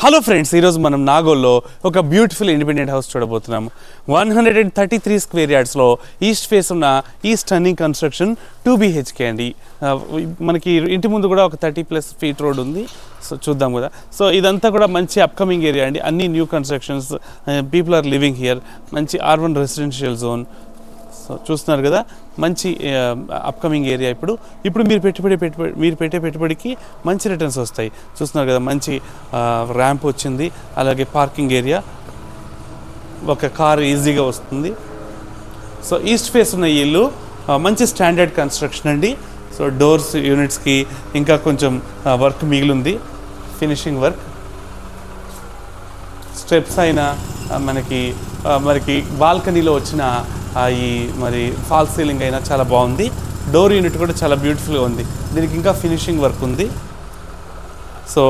Hello friends, ఈరోజు మనం నాగోల్లో ఒక బ్యూటిఫుల్ ఇండిపెండెంట్ హౌస్ చూడబోతున్నాము. 133 స్క్వేర్ యార్డ్స్లో ఈస్ట్ ఫేస్ ఉన్న ఈ స్టన్నింగ్ కన్స్ట్రక్షన్ 2 BHK అండి. మనకి ఇంటి ముందు కూడా ఒక 30+ ఫీట్ రోడ్ ఉంది. సో చూద్దాం కదా. సో ఇదంతా కూడా మంచి అప్కమింగ్ ఏరియా అండి. అన్ని new constructions, people are living here. మంచి R1 రెసిడెన్షియల్ జోన్. సో చూస్తున్నారు కదా, మంచి అప్కమింగ్ ఏరియా. ఇప్పుడు మీరు పెట్టే పెట్టుబడికి మంచి రిటర్న్స్ వస్తాయి. చూస్తున్నారు కదా, మంచి ర్యాంప్ వచ్చింది, అలాగే పార్కింగ్ ఏరియా, ఒక కార్ ఈజీగా వస్తుంది. సో ఈస్ట్ ఫేస్ ఉన్న ఈ ఇల్లు మంచి స్టాండర్డ్ కన్స్ట్రక్షన్ అండి. సో డోర్స్ యూనిట్స్కి ఇంకా కొంచెం వర్క్ మిగిలింది, ఫినిషింగ్ వర్క్. స్టెప్స్ అయినా మనకి బాల్కనీలో వచ్చిన ఈ ఫాల్ సీలింగ్ అయినా చాలా బాగుంది. డోర్ యూనిట్ కూడా చాలా బ్యూటిఫుల్గా ఉంది. దీనికి ఇంకా ఫినిషింగ్ వర్క్ ఉంది. సో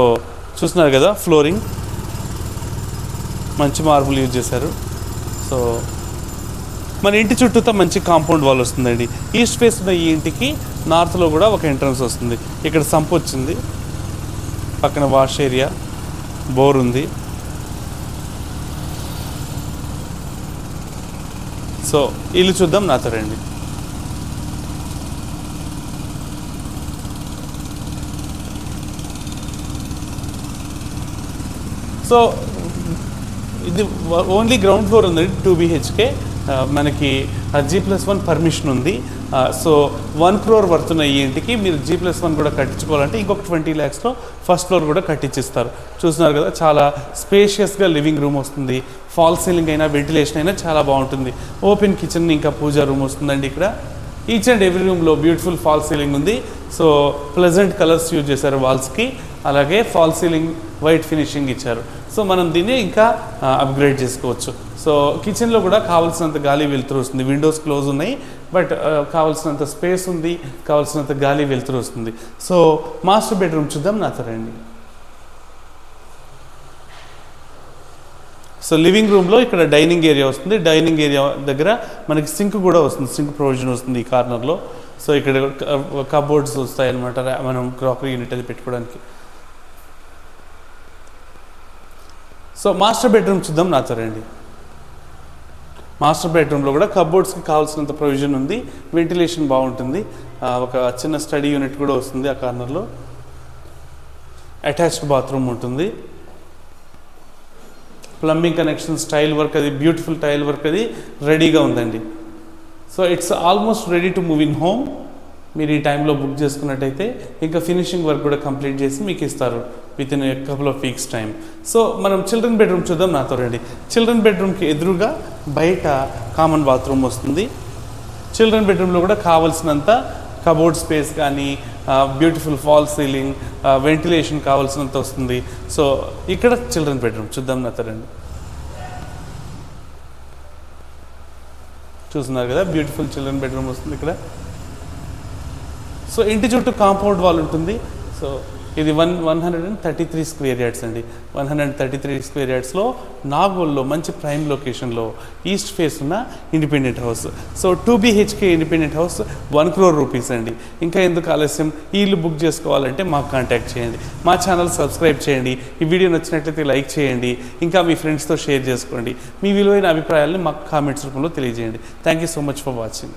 చూస్తున్నారు కదా, ఫ్లోరింగ్ మంచి మార్బుల్ యూజ్ చేశారు. సో మన ఇంటి చుట్టూతో మంచి కాంపౌండ్ వాల్ వస్తుందండి. ఈస్ట్ ఫేస్ ఉన్న ఈ ఇంటికి నార్త్లో కూడా ఒక ఎంట్రన్స్ వస్తుంది. ఇక్కడ సంప్ వచ్చింది, పక్కన వాష్ ఏరియా, బోర్ ఉంది. సో ఇల్లు చూద్దాం, నాతో రండి. సో ఇది ఓన్లీ గ్రౌండ్ ఫ్లోర్ ఉంది, 2 BHK. మనకి G+1 పర్మిషన్ ఉంది. సో 1 crore వర్త్ ఉన్న ఈ ఇంటికి మీరు G+1 కూడా కట్టించుకోవాలంటే ఇంకొక 20 lakhsలో ఫస్ట్ ఫ్లోర్ కూడా కట్టించిస్తారు. చూస్తున్నారు కదా, చాలా స్పేషియస్గా లివింగ్ రూమ్ వస్తుంది. ఫాల్ సీలింగ్ అయినా, వెంటిలేషన్ అయినా చాలా బాగుంటుంది. ఓపెన్ కిచెన్, ఇంకా పూజా రూమ్ వస్తుందండి. ఇక్కడ ఈచ్ అండ్ ఎవ్రీ రూమ్లో బ్యూటిఫుల్ ఫాల్ సీలింగ్ ఉంది. సో ప్లెజెంట్ కలర్స్ యూజ్ చేశారు వాల్స్కి, అలాగే ఫాల్ సీలింగ్ వైట్ ఫినిషింగ్ ఇచ్చారు. సో మనం దీన్ని ఇంకా అప్గ్రేడ్ చేసుకోవచ్చు. సో కిచెన్లో కూడా కావాల్సినంత గాలి వెలుతురు వస్తుంది. విండోస్ క్లోజ్ ఉన్నాయి, బట్ కావాల్సినంత స్పేస్ ఉంది, కావాల్సినంత గాలి వెలుతురు వస్తుంది. సో మాస్టర్ బెడ్రూమ్ చూద్దాం, నాతో రండి. సో లివింగ్ రూమ్లో ఇక్కడ డైనింగ్ ఏరియా వస్తుంది. డైనింగ్ ఏరియా దగ్గర మనకి సింక్ కూడా వస్తుంది, సింక్ ప్రొవిజన్ వస్తుంది ఈ కార్నర్లో. సో ఇక్కడ కబోర్డ్స్ వస్తాయి అన్నమాట, మనం క్రాకరీ యూనిట్ అది పెట్టుకోవడానికి. సో మాస్టర్ బెడ్రూమ్ చూద్దాం, నాతో రండి. మాస్టర్ బెడ్రూమ్లో కూడా కబోర్డ్స్కి కావాల్సినంత ప్రొవిజన్ ఉంది, వెంటిలేషన్ బాగుంటుంది. ఒక చిన్న స్టడీ యూనిట్ కూడా వస్తుంది ఆ కార్నర్లో. అటాచ్డ్ బాత్రూమ్ ఉంటుంది. ప్లంబింగ్ కనెక్షన్స్, టైల్ వర్క్, అది బ్యూటిఫుల్ టైల్ వర్క్ అది రెడీగా ఉందండి. So it's almost ready to move in home. మీరు ఈ టైంలో బుక్ చేసుకున్నట్టయితే ఇంకా ఫినిషింగ్ వర్క్ కూడా కంప్లీట్ చేసి మీకు ఇస్తారు with in couple of weeks time. So మనం చిల్డ్రన్ బెడ్రూమ్ చూద్దాం, నాతో రండి. చిల్డ్రన్ బెడ్రూమ్కి ఎదురుగా బయట కామన్ బాత్రూమ్ వస్తుంది. చిల్డ్రన్ బెడ్రూమ్లో కూడా కావాల్సినంత కబోర్డ్ స్పేస్ కానీ, బ్యూటిఫుల్ ఫాల్ సీలింగ్, వెంటిలేషన్ కావాల్సినంత వస్తుంది. సో ఇక్కడ చిల్డ్రన్ బెడ్రూమ్ చూద్దాం, నాతో రండి. చూస్తున్నారు కదా, బ్యూటిఫుల్ చిల్డ్రన్ బెడ్రూమ్ వస్తుంది ఇక్కడ. సో ఇంటి చుట్టూ కాంపౌండ్ వాల్ ఉంటుంది. సో ఇది 133 స్క్వేర్ యార్డ్స్ అండి. 133 స్క్వేర్ యార్డ్స్లో నాగోల్లో మంచి ప్రైమ్ లొకేషన్లో ఈస్ట్ ఫేస్ ఉన్న independent house. So 2 BHK independent house 1 crore rupees అండి. ఇంకా ఎందుకు ఆలస్యం, ఈ ఇల్లు బుక్ చేసుకోవాలంటే మాకు కాంటాక్ట్ చేయండి. మా ఛానల్ సబ్స్క్రైబ్ చేయండి. ఈ వీడియో నచ్చినట్లయితే లైక్ చేయండి. ఇంకా మీ ఫ్రెండ్స్తో షేర్ చేసుకోండి. మీ విలువైన అభిప్రాయాలను మాకు కామెంట్స్ రూపంలో తెలియజేయండి. Thank you so much for watching.